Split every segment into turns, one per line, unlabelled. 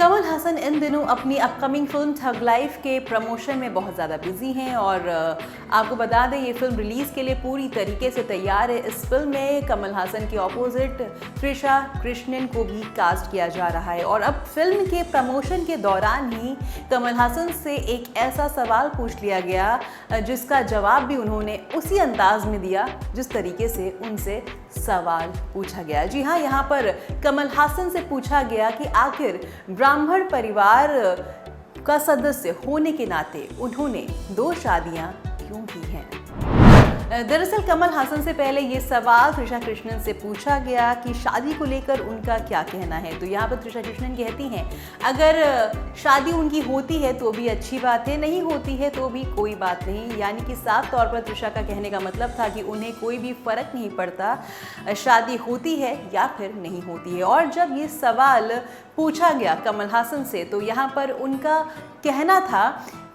कमल हासन इन दिनों अपनी upcoming film thug life के प्रमोशन में बहुत ज़्यादा बिजी हैं और आपको बता दें ये फिल्म रिलीज़ के लिए पूरी तरीके से तैयार है। इस फिल्म में कमल हासन के ऑपोजिट त्रिशा कृष्णन को भी कास्ट किया जा रहा है और अब फिल्म के प्रमोशन के दौरान ही कमल हासन से एक ऐसा सवाल पूछ लिया गया जिसका जवाब भी उन्होंने उसी अंदाज में दिया जिस तरीके से उनसे सवाल पूछा गया। जी हाँ, यहाँ पर कमल हासन से पूछा गया कि आखिर ब्राह्मण परिवार का सदस्य होने के नाते उन्होंने 2 शादियां क्यों की हैं। दरअसल कमल हासन से पहले ये सवाल त्रिशा कृष्णन से पूछा गया कि शादी को लेकर उनका क्या कहना है। तो यहाँ पर त्रिशा कृष्णन कहती हैं अगर शादी उनकी होती है तो भी अच्छी बात है, नहीं होती है तो भी कोई बात नहीं। यानी कि साफ तौर पर त्रिशा का कहने का मतलब था कि उन्हें कोई भी फर्क नहीं पड़ता शादी होती है या फिर नहीं होती है। और जब ये सवाल पूछा गया कमल हासन से तो यहाँ पर उनका कहना था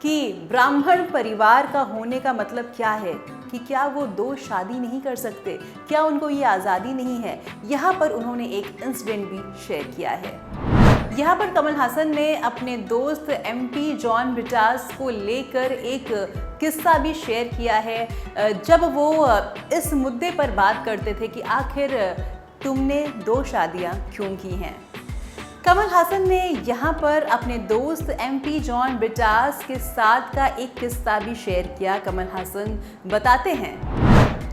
कि ब्राह्मण परिवार का होने का मतलब क्या है, कि क्या वो 2 शादी नहीं कर सकते, क्या उनको ये आज़ादी नहीं है। यहाँ पर उन्होंने एक इंसिडेंट भी शेयर किया है। यहाँ पर कमल हासन ने अपने दोस्त MP जॉन ब्रिटास को लेकर एक किस्सा भी शेयर किया है जब वो इस मुद्दे पर बात करते थे कि आखिर तुमने 2 शादियाँ क्यों की हैं। कमल हासन ने यहाँ पर अपने दोस्त MP जॉन ब्रिटास के साथ का एक किस्सा भी शेयर किया। कमल हासन बताते हैं,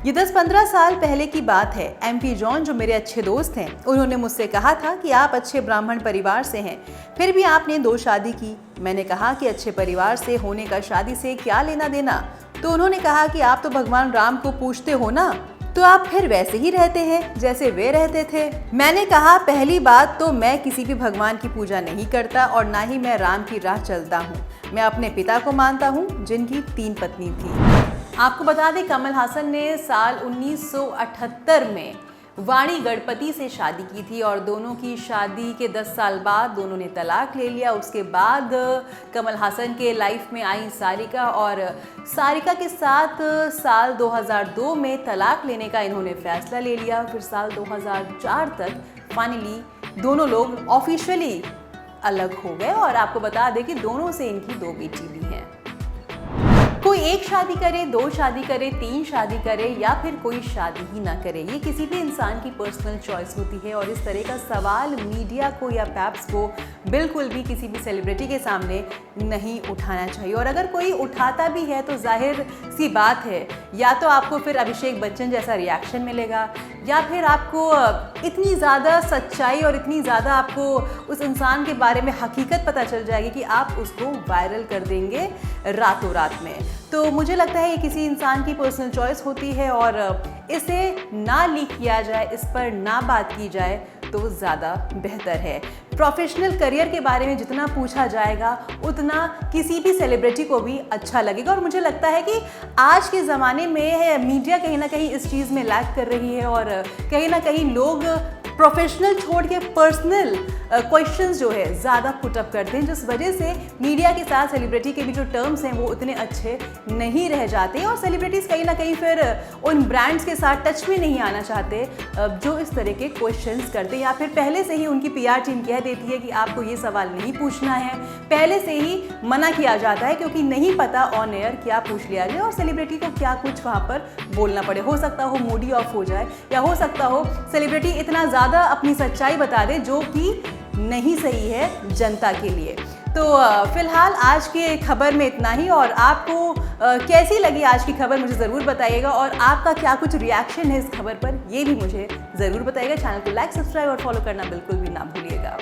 ये 10-15 साल पहले की बात है। MP जॉन जो मेरे अच्छे दोस्त हैं, उन्होंने मुझसे कहा था कि आप अच्छे ब्राह्मण परिवार से हैं, फिर भी आपने 2 शादी की। मैंने कहा कि अच्छे परिवार से होने का शादी से क्या लेना देना। तो उन्होंने कहा कि आप तो भगवान राम को पूछते हो ना, तो आप फिर वैसे ही रहते हैं जैसे वे रहते थे। मैंने कहा पहली बात तो मैं किसी भी भगवान की पूजा नहीं करता और ना ही मैं राम की राह चलता हूँ। मैं अपने पिता को मानता हूँ जिनकी 3 पत्नी थी। आपको बता दें कमल हासन ने साल 1978 में वाणी गणपति से शादी की थी और दोनों की शादी के 10 साल बाद दोनों ने तलाक ले लिया। उसके बाद कमल हासन के लाइफ में आई सारिका और सारिका के साथ साल 2002 में तलाक लेने का इन्होंने फैसला ले लिया। फिर साल 2004 तक फाइनली दोनों लोग ऑफिशियली अलग हो गए और आपको बता दें कि दोनों से इनकी 2 बेटी भी हैं। कोई 1 शादी करे, 2 शादी करे, 3 शादी करे या फिर कोई शादी ही ना करे, ये किसी भी इंसान की पर्सनल चॉइस होती है और इस तरह का सवाल मीडिया को या पैप्स को बिल्कुल भी किसी भी सेलिब्रिटी के सामने नहीं उठाना चाहिए। और अगर कोई उठाता भी है तो जाहिर सी बात है या तो आपको फिर अभिषेक बच्चन जैसा रिएक्शन मिलेगा या फिर आपको इतनी ज़्यादा सच्चाई और इतनी ज़्यादा आपको उस इंसान के बारे में हकीकत पता चल जाएगी कि आप उसको वायरल कर देंगे रातों रात में। तो मुझे लगता है ये किसी इंसान की पर्सनल चॉइस होती है और इसे ना लीक किया जाए, इस पर ना बात की जाए तो ज़्यादा बेहतर है। प्रोफेशनल करियर के बारे में जितना पूछा जाएगा उतना किसी भी सेलिब्रिटी को भी अच्छा लगेगा और मुझे लगता है कि आज के ज़माने में मीडिया कहीं ना कहीं इस चीज़ में लैग कर रही है और कहीं ना कहीं लोग प्रोफेशनल छोड़ के पर्सनल क्वेश्चंस जो है ज़्यादा पुटअप करते हैं, जिस वजह से मीडिया के साथ सेलिब्रिटी के भी जो टर्म्स हैं वो उतने अच्छे नहीं रह जाते और सेलिब्रिटीज़ कहीं ना कहीं फिर उन ब्रांड्स के साथ टच में नहीं आना चाहते जो इस तरह के क्वेश्चंस करते या फिर पहले से ही उनकी PR टीम कह देती है कि आपको ये सवाल नहीं पूछना है, पहले से ही मना किया जाता है क्योंकि नहीं पता ऑन एयर क्या पूछ लिया जाए और सेलिब्रिटी को क्या कुछ वहाँ पर बोलना पड़े। हो सकता हो मूड ही ऑफ हो जाए या हो सकता हो सेलिब्रिटी इतना ज़्यादा अपनी सच्चाई बता दे जो कि नहीं सही है जनता के लिए। तो फिलहाल आज के खबर में इतना ही और आपको कैसी लगी आज की खबर मुझे ज़रूर बताइएगा और आपका क्या कुछ रिएक्शन है इस खबर पर ये भी मुझे ज़रूर बताइएगा। चैनल को लाइक, सब्सक्राइब और फॉलो करना बिल्कुल भी ना भूलिएगा।